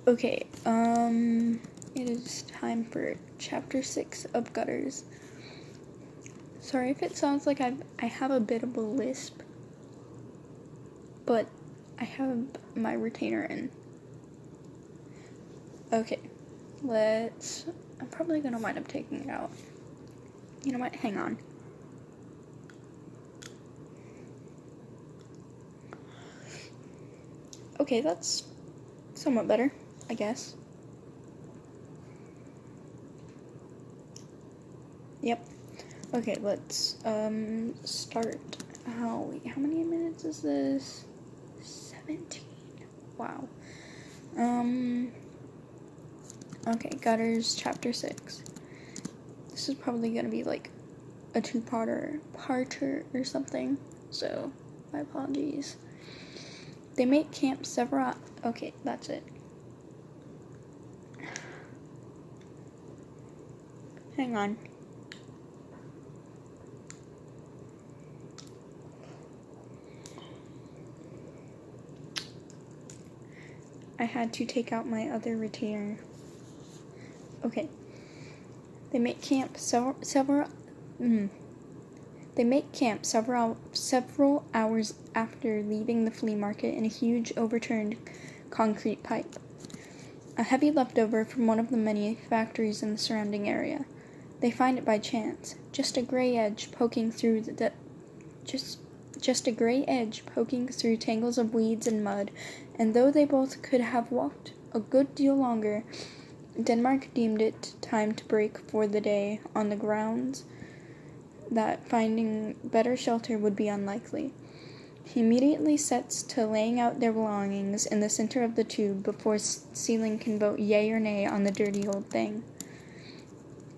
Okay, it is time for chapter 6 of Gutters. Sorry if it sounds like I have a bit of a lisp, but I have my retainer in. Okay, I'm probably gonna wind up taking it out. You know what, hang on. Okay, that's somewhat better, I guess. Yep. Okay, let's start. How many minutes is this? 17. Wow. Okay, Gutters chapter 6. This is probably gonna be like a two-parter or something. So, my apologies. They make camp several. Okay, that's it. Hang on. I had to take out my other retainer. Okay. They make camp several hours after leaving the flea market in a huge overturned concrete pipe. A heavy leftover from one of the many factories in the surrounding area. They find it by chance, just a gray edge poking through just a gray edge poking through tangles of weeds and mud, and though they both could have walked a good deal longer, Denmark deemed it time to break for the day on the grounds that finding better shelter would be unlikely. He immediately sets to laying out their belongings in the center of the tube before Seeling can vote yay or nay on the dirty old thing.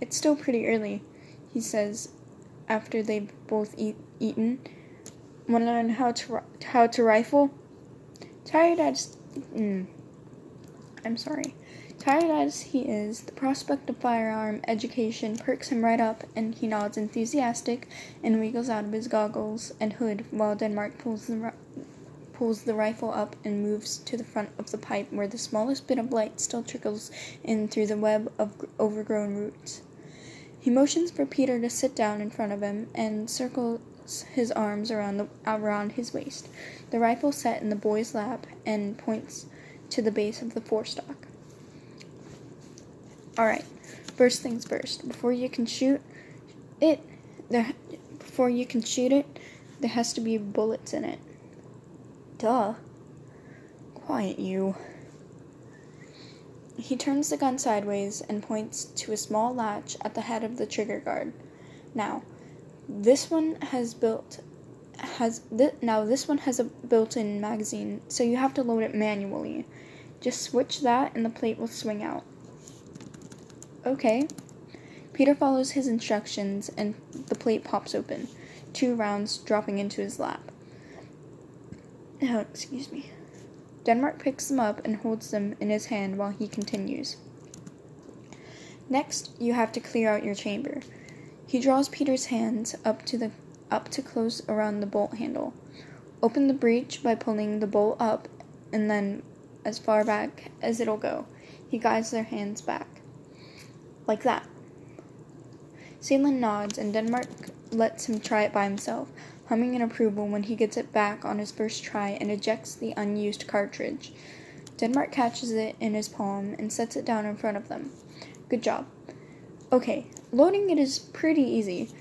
It's still pretty early, he says after they've both eaten. Want to learn how to rifle? Tired as he is, the prospect of firearm education perks him right up, and he nods enthusiastic and wiggles out of his goggles and hood while Denmark pulls the rifle up and moves to the front of the pipe where the smallest bit of light still trickles in through the web of overgrown roots. He motions for Peter to sit down in front of him and circles his arms around his waist, the rifle set in the boy's lap, and points to the base of the forestock. Alright, first things first. Before you can shoot it, there has to be bullets in it. Duh. Quiet, you. He turns the gun sideways and points to a small latch at the head of the trigger guard. Now, this one has a built-in magazine, so you have to load it manually. Just switch that and the plate will swing out. Okay. Peter follows his instructions and the plate pops open, 2 rounds dropping into his lap. Oh, excuse me. Denmark picks them up and holds them in his hand while he continues. Next, you have to clear out your chamber. He draws Peter's hands up to close around the bolt handle. Open the breech by pulling the bolt up and then as far back as it'll go. He guides their hands back. Like that. Seeling nods and Denmark lets him try it by himself, humming in approval when he gets it back on his first try and ejects the unused cartridge. Denmark catches it in his palm and sets it down in front of them. Good job. Okay, loading it is pretty easy.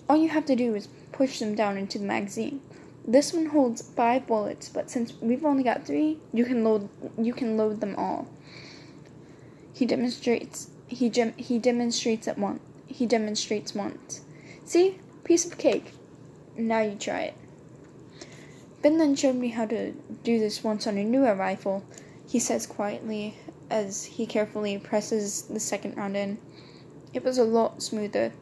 All you have to do is push them down into the magazine. This one holds 5 bullets, but since we've only got 3, you can load them all. He demonstrates once. See? Piece of cake. Now you try it. Ben then showed me how to do this once on a newer rifle, he says quietly as he carefully presses the second round in. It was a lot smoother.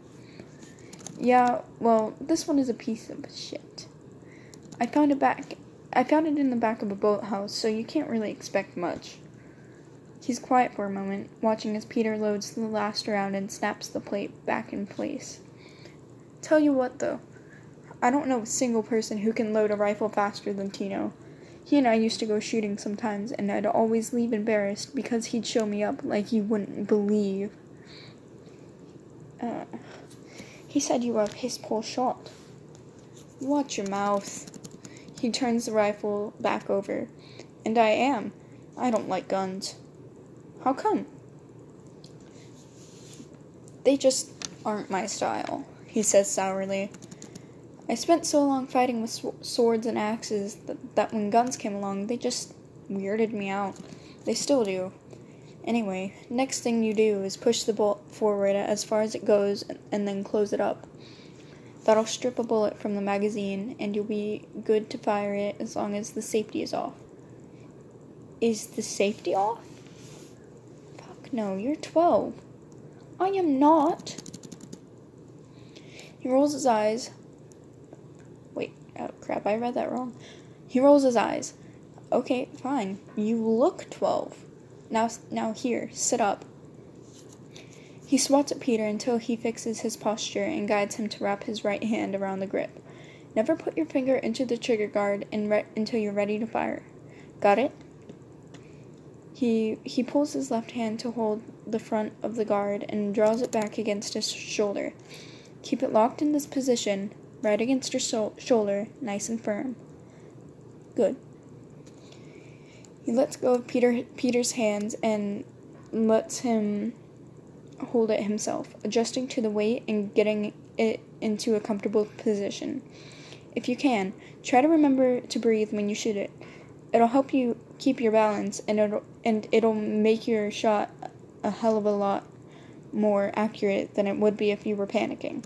Yeah, well, this one is a piece of shit. I found it in the back of a boathouse, so you can't really expect much. He's quiet for a moment, watching as Peter loads the last round and snaps the plate back in place. Tell you what, though. I don't know a single person who can load a rifle faster than Tino. He and I used to go shooting sometimes, and I'd always leave embarrassed because he'd show me up like you wouldn't believe. He said you were a piss-poor shot. Watch your mouth. He turns the rifle back over. And I am. I don't like guns. How come? They just aren't my style, he says sourly. I spent so long fighting with swords and axes that when guns came along, they just weirded me out. They still do. Anyway, next thing you do is push the bolt forward as far as it goes and then close it up. That'll strip a bullet from the magazine, and you'll be good to fire it as long as the safety is off. Is the safety off? Fuck no, you're 12. I am not. He rolls his eyes. Wait, oh crap, I read that wrong. He rolls his eyes. Okay, fine. You look 12. Now here, sit up. He swats at Peter until he fixes his posture and guides him to wrap his right hand around the grip. Never put your finger into the trigger guard until you're ready to fire. Got it? He pulls his left hand to hold the front of the guard and draws it back against his shoulder. Keep it locked in this position, right against your shoulder, nice and firm. Good. He lets go of Peter's hands and lets him hold it himself, adjusting to the weight and getting it into a comfortable position. If you can, try to remember to breathe when you shoot it. It'll help you keep your balance, and it'll make your shot a hell of a lot more accurate than it would be if you were panicking.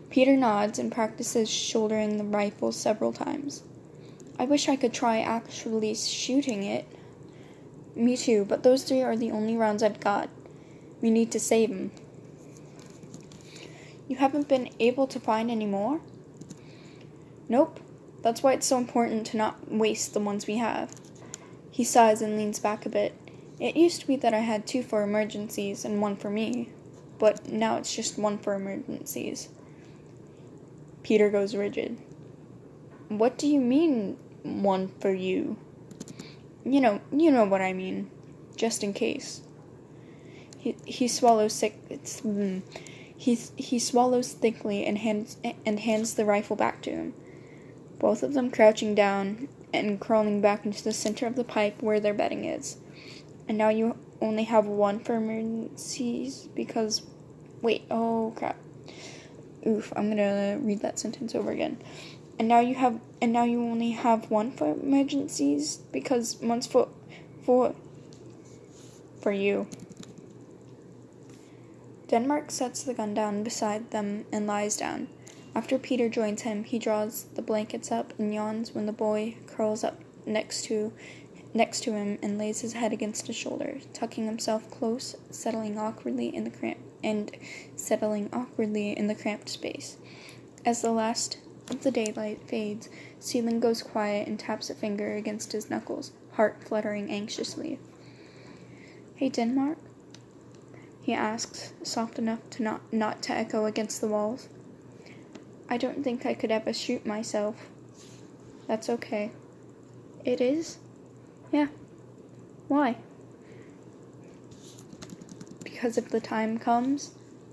Peter nods and practices shouldering the rifle several times. I wish I could try actually shooting it. Me too, but those 3 are the only rounds I've got. We need to save them. You haven't been able to find any more? Nope. That's why it's so important to not waste the ones we have. He sighs and leans back a bit. It used to be that I had 2 for emergencies and 1 for me, but now it's just 1 for emergencies. Peter goes rigid. What do you mean, 1 for you? You know what I mean. Just in case. He swallows he swallows thickly and hands the rifle back to him. Both of them crouching down and crawling back into the center of the pipe where their bedding is. And now you only have 1 for emergencies because... Wait, oh crap. Oof, I'm gonna read that sentence over again. And now you only have 1 for emergencies because one's for you. Denmark sets the gun down beside them and lies down. After Peter joins him, he draws the blankets up and yawns when the boy curls up next to him and lays his head against his shoulder, tucking himself close, settling awkwardly in the cramped space. As the last of the daylight fades, Seelan goes quiet and taps a finger against his knuckles, heart fluttering anxiously. Hey, Denmark? He asks, soft enough to not to echo against the walls. I don't think I could ever shoot myself. That's okay. It is? Yeah. Why? Because if the time comes,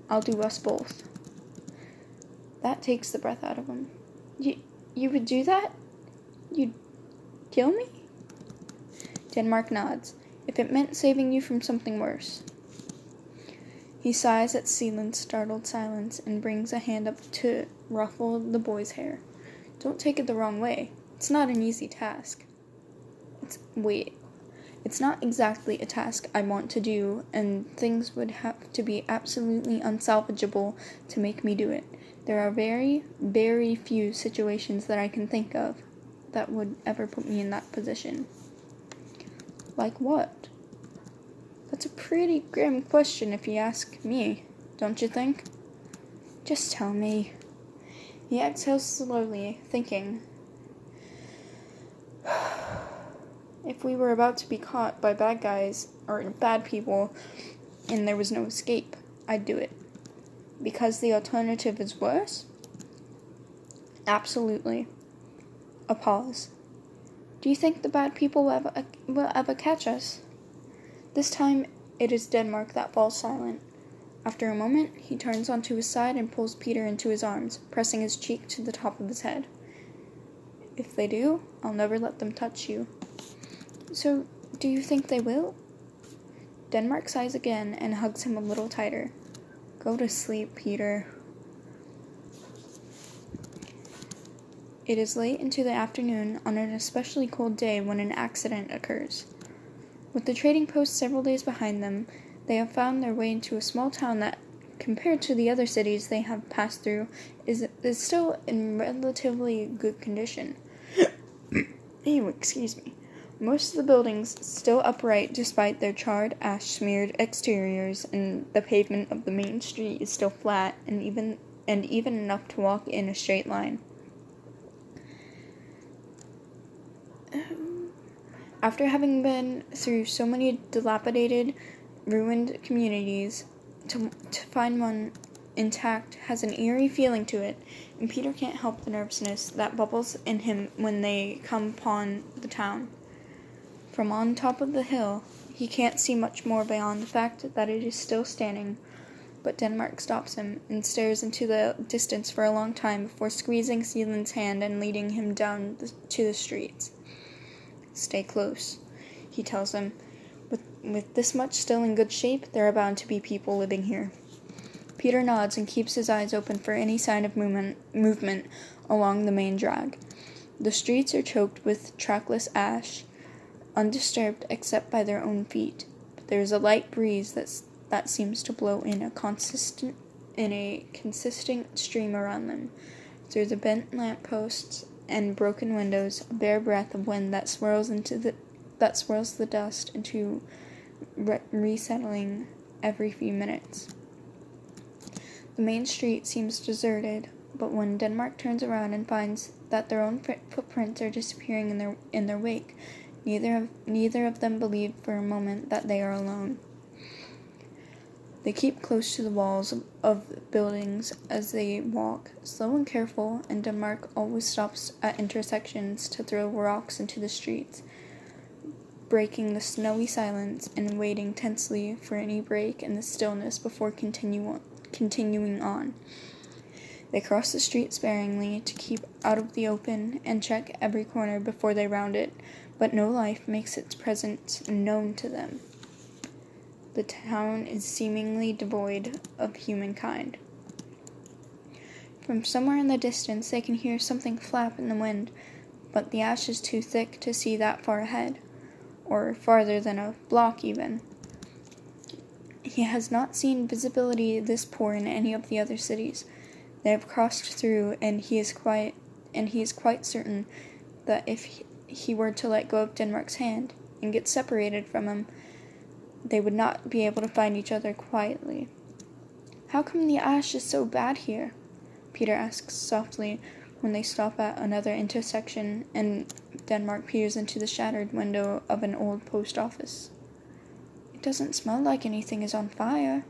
I'll do us both. That takes the breath out of him. You would do that? You'd kill me? Denmark nods. If it meant saving you from something worse. He sighs at Seelan's startled silence and brings a hand up to ruffle the boy's hair. Don't take it the wrong way. It's not an easy task. It's not exactly a task I want to do, and things would have to be absolutely unsalvageable to make me do it. There are very, very few situations that I can think of that would ever put me in that position. Like what? That's a pretty grim question if you ask me, don't you think? Just tell me. He exhales slowly, thinking. If we were about to be caught by bad guys, or bad people, and there was no escape, I'd do it. Because the alternative is worse? Absolutely. A pause. Do you think the bad people will ever catch us? This time, it is Denmark that falls silent. After a moment, he turns onto his side and pulls Peter into his arms, pressing his cheek to the top of his head. If they do, I'll never let them touch you. So, do you think they will? Denmark sighs again and hugs him a little tighter. Go to sleep, Peter. It is late into the afternoon on an especially cold day when an accident occurs. With the trading post several days behind them, they have found their way into a small town that, compared to the other cities they have passed through, is still in relatively good condition. Ew, excuse me. Most of the buildings still upright despite their charred, ash-smeared exteriors, and the pavement of the main street is still flat and even enough to walk in a straight line. After having been through so many dilapidated, ruined communities, to find one intact has an eerie feeling to it, and Peter can't help the nervousness that bubbles in him when they come upon the town. From on top of the hill, he can't see much more beyond the fact that it is still standing, but Denmark stops him and stares into the distance for a long time before squeezing Seeland's hand and leading him down to the streets. Stay close, he tells him. With this much still in good shape, there are bound to be people living here. Peter nods and keeps his eyes open for any sign of movement along the main drag. The streets are choked with trackless ash, undisturbed except by their own feet. But there is a light breeze that seems to blow in a consistent stream around them. Through the bent lampposts and broken windows, a bare breath of wind that swirls the dust into resettling every few minutes. The main street seems deserted, but when Denmark turns around and finds that their own footprints are disappearing in their wake, neither of them believe for a moment that they are alone. They keep close to the walls of buildings as they walk, slow and careful, and Denmark always stops at intersections to throw rocks into the streets, breaking the snowy silence and waiting tensely for any break in the stillness before continuing on. They cross the street sparingly to keep out of the open and check every corner before they round it, but no life makes its presence known to them. The town is seemingly devoid of humankind. From somewhere in the distance they can hear something flap in the wind, but the ash is too thick to see that far ahead, or farther than a block even. He has not seen visibility this poor in any of the other cities. They have crossed through, and he is quite certain that if he were to let go of Denmark's hand and get separated from him, they would not be able to find each other quietly. How come the ash is so bad here? Peter asks softly when they stop at another intersection and Denmark peers into the shattered window of an old post office. It doesn't smell like anything is on fire.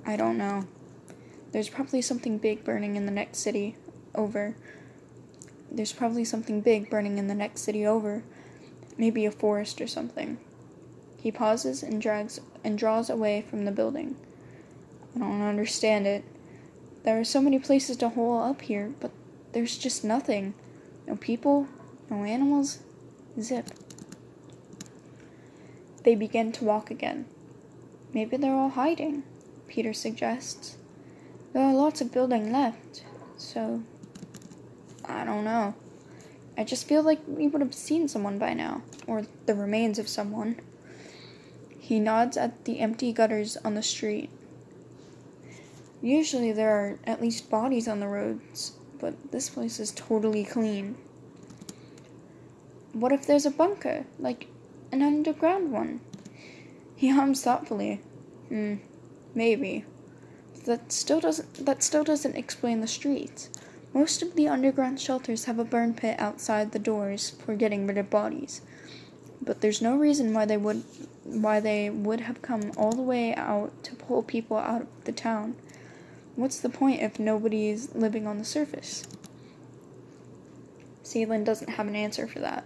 I don't know. There's probably something big burning in the next city over. Maybe a forest or something. He pauses and draws away from the building. I don't understand it. There are so many places to hole up here, but there's just nothing. No people, no animals, zip. They begin to walk again. Maybe they're all hiding, Peter suggests. There are lots of building left, so I don't know. I just feel like we would have seen someone by now, or the remains of someone. He nods at the empty gutters on the street. Usually there are at least bodies on the roads, but this place is totally clean. What if there's a bunker, like an underground one? He hums thoughtfully. Maybe. That still doesn't explain the streets. Most of the underground shelters have a burn pit outside the doors for getting rid of bodies. But there's no reason why they would have come all the way out to pull people out of the town. What's the point if nobody's living on the surface? Seeland doesn't have an answer for that.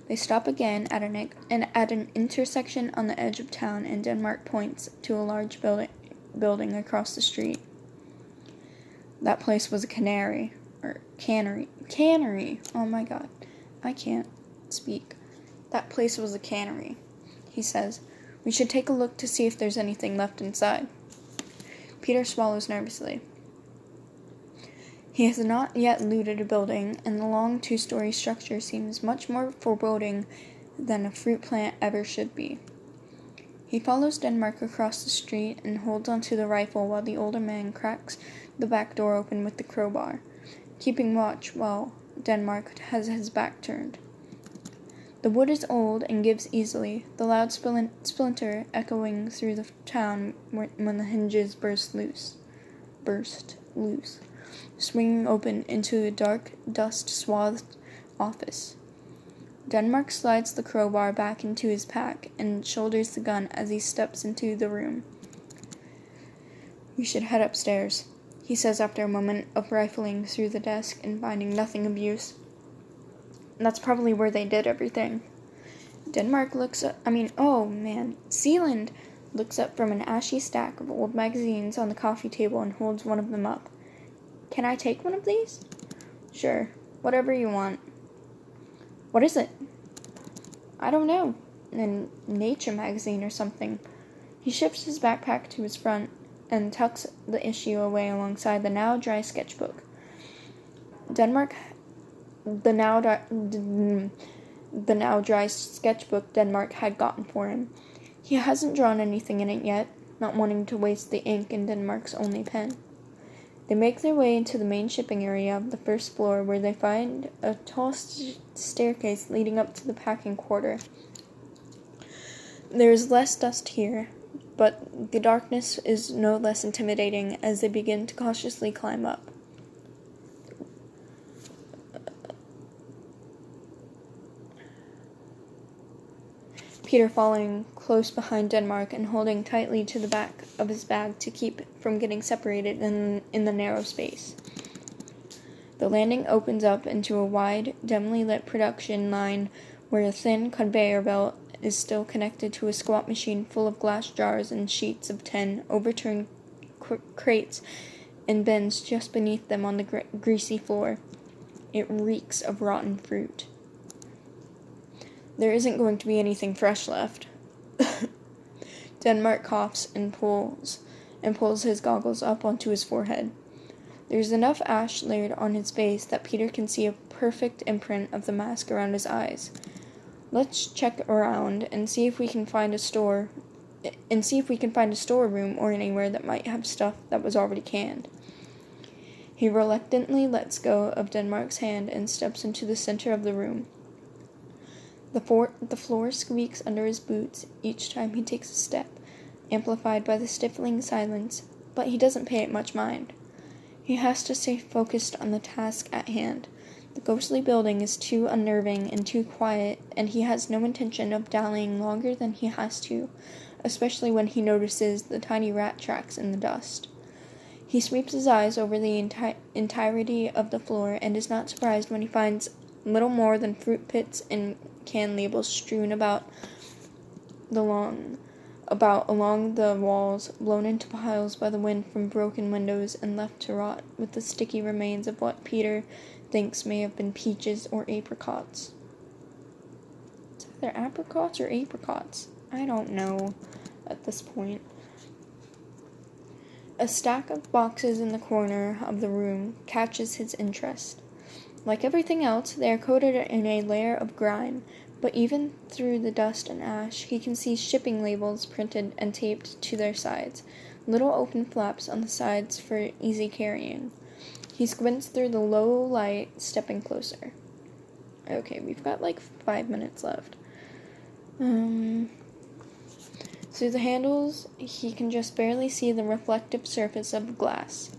They stop again at an intersection on the edge of town, and Denmark points to a large building across the street. That place was a cannery. Oh my god, I can't speak. That place was a cannery, he says. We should take a look to see if there's anything left inside. Peter swallows nervously. He has not yet looted a building, and the long 2-story structure seems much more foreboding than a fruit plant ever should be. He follows Denmark across the street and holds onto the rifle while the older man cracks the back door open with the crowbar, keeping watch while Denmark has his back turned. The wood is old and gives easily, the loud splinter echoing through the town when the hinges burst loose, swinging open into a dark, dust-swathed office. Denmark slides the crowbar back into his pack and shoulders the gun as he steps into the room. We should head upstairs, he says after a moment of rifling through the desk and finding nothing of use. That's probably where they did everything. Sealand looks up from an ashy stack of old magazines on the coffee table and holds one of them up. Can I take one of these? Sure, whatever you want. What is it? I don't know. A nature magazine or something. He shifts his backpack to his front and tucks the issue away alongside the now dry sketchbook. The now dry sketchbook Denmark had gotten for him. He hasn't drawn anything in it yet, not wanting to waste the ink in Denmark's only pen. They make their way into the main shipping area of the first floor, where they find a tall staircase leading up to the packing quarter. There is less dust here, but the darkness is no less intimidating as they begin to cautiously climb up. Peter following close behind Denmark and holding tightly to the back of his bag to keep from getting separated in the narrow space. The landing opens up into a wide, dimly lit production line where a thin conveyor belt is still connected to a squat machine full of glass jars and sheets of tin, overturned crates, and bins just beneath them on the greasy floor. It reeks of rotten fruit. There isn't going to be anything fresh left. Denmark coughs and pulls his goggles up onto his forehead. There's enough ash layered on his face that Peter can see a perfect imprint of the mask around his eyes. Let's check around and see if we can find a storeroom or anywhere that might have stuff that was already canned. He reluctantly lets go of Denmark's hand and steps into the center of the room. The floor squeaks under his boots each time he takes a step, amplified by the stifling silence, but he doesn't pay it much mind. He has to stay focused on the task at hand. The ghostly building is too unnerving and too quiet, and he has no intention of dallying longer than he has to, especially when he notices the tiny rat tracks in the dust. He sweeps his eyes over the entirety of the floor and is not surprised when he finds little more than fruit pits and can labels strewn about along the walls, blown into piles by the wind from broken windows and left to rot with the sticky remains of what Peter thinks may have been peaches or apricots. It's either apricots or apricots. I don't know at this point. A stack of boxes in the corner of the room catches his interest. Like everything else, they are coated in a layer of grime, but even through the dust and ash, he can see shipping labels printed and taped to their sides, little open flaps on the sides for easy carrying. He squints through the low light, stepping closer. Okay, we've got like 5 minutes left. Through the handles, he can just barely see the reflective surface of glass.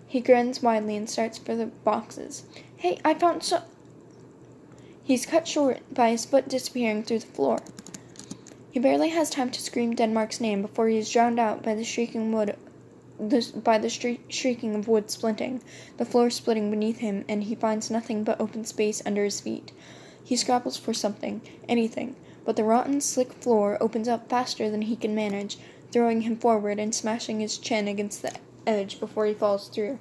He grins widely and starts for the boxes. Hey, I found so... He's cut short by his foot disappearing through the floor. He barely has time to scream Denmark's name before he is drowned out by the shrieking of wood splinting, the floor splitting beneath him, and he finds nothing but open space under his feet. He scrabbles for something, anything, but the rotten, slick floor opens up faster than he can manage, throwing him forward and smashing his chin against the edge before he falls through.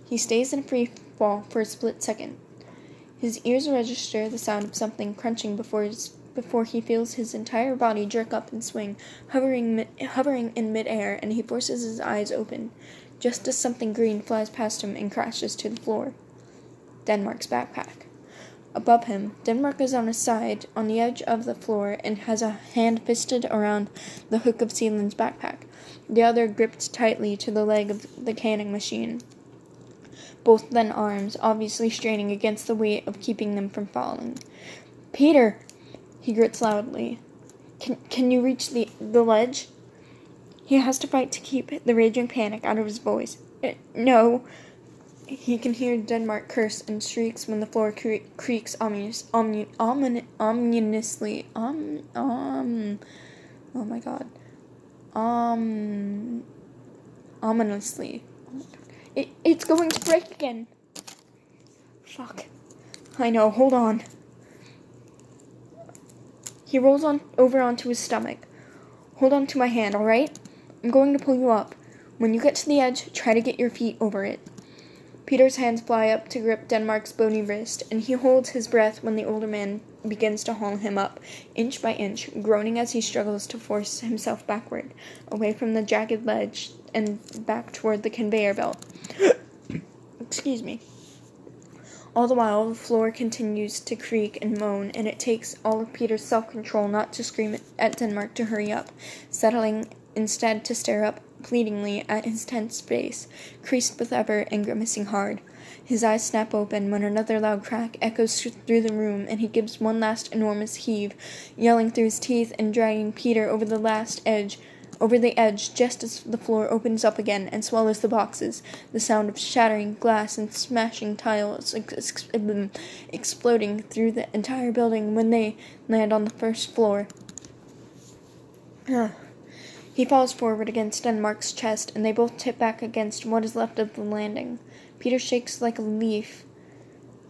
He stays in free fall for a split second. His ears register the sound of something crunching before he feels his entire body jerk up and swing, hovering in midair, and he forces his eyes open, just as something green flies past him and crashes to the floor. Denmark's backpack. Above him, Denmark is on his side, on the edge of the floor, and has a hand fisted around the hook of Seelan's backpack, the other gripped tightly to the leg of the canning machine. Both then arms, obviously straining against the weight of keeping them from falling. "Peter!" He grits loudly. Can you reach the ledge?" He has to fight to keep the raging panic out of his voice. "No." He can hear Denmark curse and shrieks when the floor creaks ominously. Oh my god. Ominously. It's going to break again. Fuck. I know, hold on. He rolls over onto his stomach. "Hold on to my hand, alright? I'm going to pull you up. When you get to the edge, try to get your feet over it." Peter's hands fly up to grip Denmark's bony wrist, and he holds his breath when the older man begins to haul him up, inch by inch, groaning as he struggles to force himself backward, away from the jagged ledge, and back toward the conveyor belt. Excuse me. All the while, the floor continues to creak and moan, and it takes all of Peter's self-control not to scream at Denmark to hurry up, settling instead to stare up pleadingly at his tense face, creased with effort and grimacing hard. His eyes snap open when another loud crack echoes through the room, and he gives one last enormous heave, yelling through his teeth and dragging Peter over the edge just as the floor opens up again and swallows the boxes, the sound of shattering glass and smashing tiles exploding through the entire building when they land on the first floor. He falls forward against Denmark's chest, and they both tip back against what is left of the landing. Peter shakes like a leaf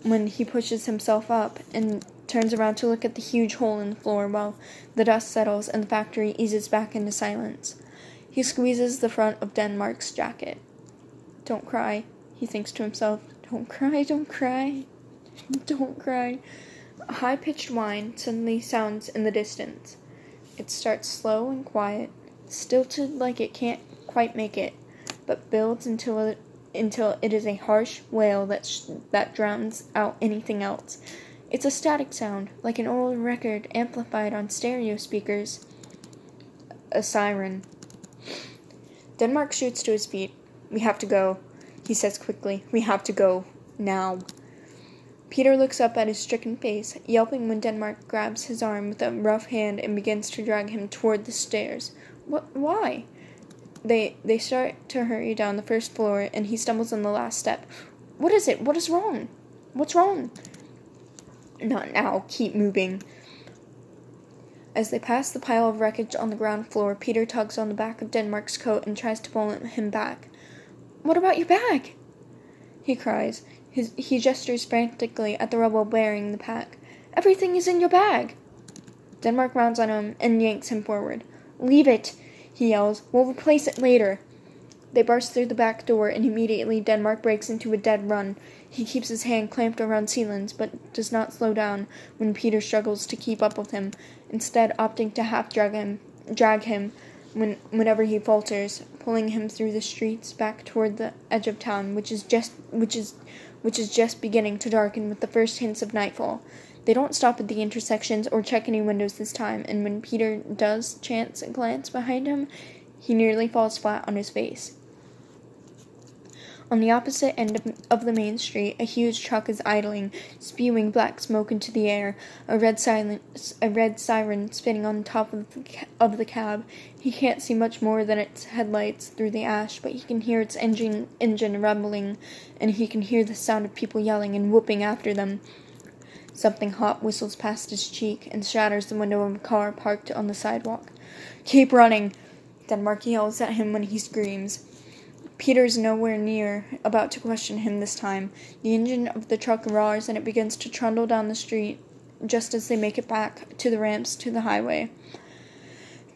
when he pushes himself up and turns around to look at the huge hole in the floor while the dust settles and the factory eases back into silence. He squeezes the front of Denmark's jacket. "Don't cry," he thinks to himself. "Don't cry, don't cry, don't cry." A high-pitched whine suddenly sounds in the distance. It starts slow and quiet, stilted like it can't quite make it, but builds until it is a harsh wail that drowns out anything else. It's a static sound, like an old record amplified on stereo speakers. A siren. Denmark shoots to his feet. "We have to go," he says quickly. "We have to go. Now." Peter looks up at his stricken face, yelping when Denmark grabs his arm with a rough hand and begins to drag him toward the stairs. Why? They start to hurry down the first floor, and he stumbles on the last step. "What is it? What is wrong? What's wrong?" "Not now. Keep moving." As they pass the pile of wreckage on the ground floor, Peter tugs on the back of Denmark's coat and tries to pull him back. "What about your bag?" he cries. He gestures frantically at the rubble bearing the pack. "Everything is in your bag." Denmark rounds on him and yanks him forward. "Leave it," he yells. "We'll replace it later." They burst through the back door, and immediately Denmark breaks into a dead run. He keeps his hand clamped around Seelan's, but does not slow down when Peter struggles to keep up with him, instead opting to half drag him whenever he falters, pulling him through the streets back toward the edge of town, which is just beginning to darken with the first hints of nightfall. They don't stop at the intersections or check any windows this time, and when Peter does chance a glance behind him, he nearly falls flat on his face. On the opposite end of the main street, a huge truck is idling, spewing black smoke into the air, a red siren spinning on top of the cab. He can't see much more than its headlights through the ash, but he can hear its engine rumbling, and he can hear the sound of people yelling and whooping after them. Something hot whistles past his cheek and shatters the window of a car parked on the sidewalk. "Keep running!" Denmark yells at him when he screams. Peter's nowhere near about to question him this time. The engine of the truck roars and it begins to trundle down the street just as they make it back to the ramps to the highway.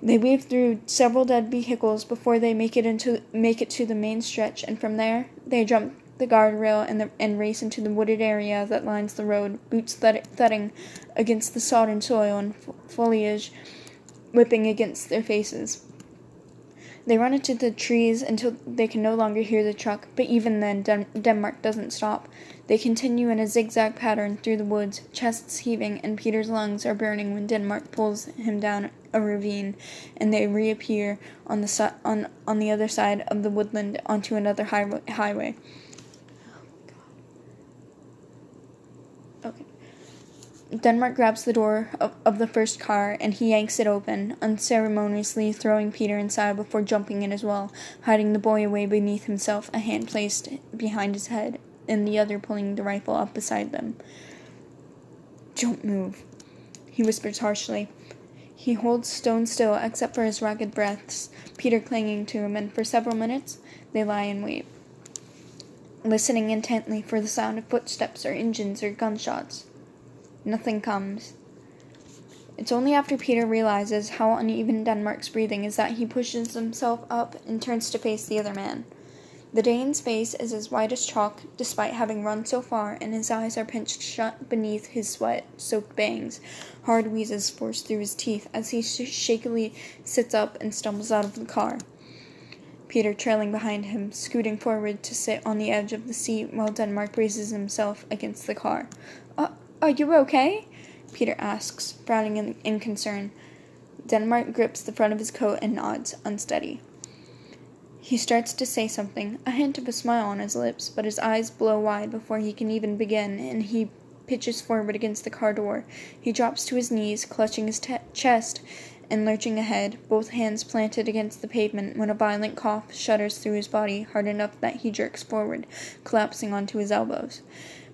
They weave through several dead vehicles before they make it to the main stretch, and from there, they jump the guardrail and race into the wooded area that lines the road, boots thudding against the sodden soil and foliage whipping against their faces. They run into the trees until they can no longer hear the truck, but even then, Denmark doesn't stop. They continue in a zigzag pattern through the woods, chests heaving, and Peter's lungs are burning when Denmark pulls him down a ravine, and they reappear on the other side of the woodland onto another highway. Okay. Denmark grabs the door of the first car, and he yanks it open, unceremoniously throwing Peter inside before jumping in as well, hiding the boy away beneath himself, a hand placed behind his head, and the other pulling the rifle up beside them. "Don't move," he whispers harshly. He holds stone still, except for his ragged breaths, Peter clinging to him, and for several minutes they lie in wait, listening intently for the sound of footsteps or engines or gunshots. Nothing comes. It's only after Peter realizes how uneven Denmark's breathing is that he pushes himself up and turns to face the other man. The Dane's face is as white as chalk, despite having run so far, and his eyes are pinched shut beneath his sweat-soaked bangs. Hard wheezes force through his teeth as he shakily sits up and stumbles out of the car. Peter trailing behind him, scooting forward to sit on the edge of the seat while Denmark braces himself against the car. Are you okay?" Peter asks, frowning in concern. Denmark grips the front of his coat and nods, unsteady. He starts to say something, a hint of a smile on his lips, but his eyes blow wide before he can even begin, and he pitches forward against the car door. He drops to his knees, clutching his chest and lurching ahead, both hands planted against the pavement, when a violent cough shudders through his body, hard enough that he jerks forward, collapsing onto his elbows.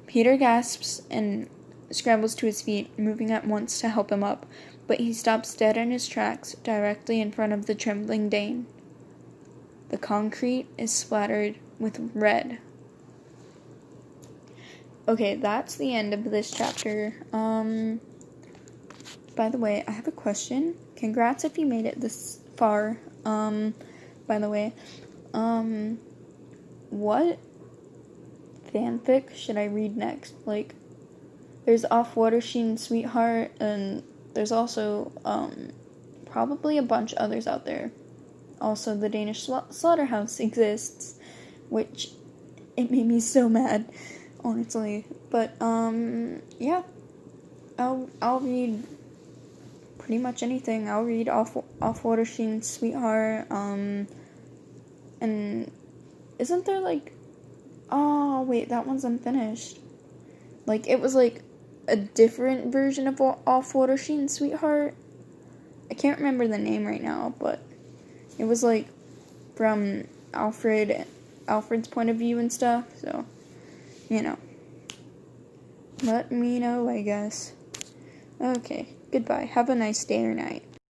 Peter gasps and scrambles to his feet, moving at once to help him up, but he stops dead in his tracks, directly in front of the trembling Dane. The concrete is splattered with red. Okay, that's the end of this chapter. By the way, I have a question. Congrats if you made it this far. By the way, what fanfic should I read next? Like, there's Off-Watersheen Sweetheart, and there's also, probably a bunch of others out there. Also, the Danish Slaughterhouse exists, which, it made me so mad, honestly. But, yeah. I'll read pretty much anything. I'll read Off-Watersheen Sweetheart, and isn't there, like, oh, wait, that one's unfinished. Like, it was, like, a different version of Off-Watersheen Sweetheart. I can't remember the name right now, but it was, like, from Alfred's point of view and stuff, so, you know. Let me know, I guess. Okay, goodbye. Have a nice day or night.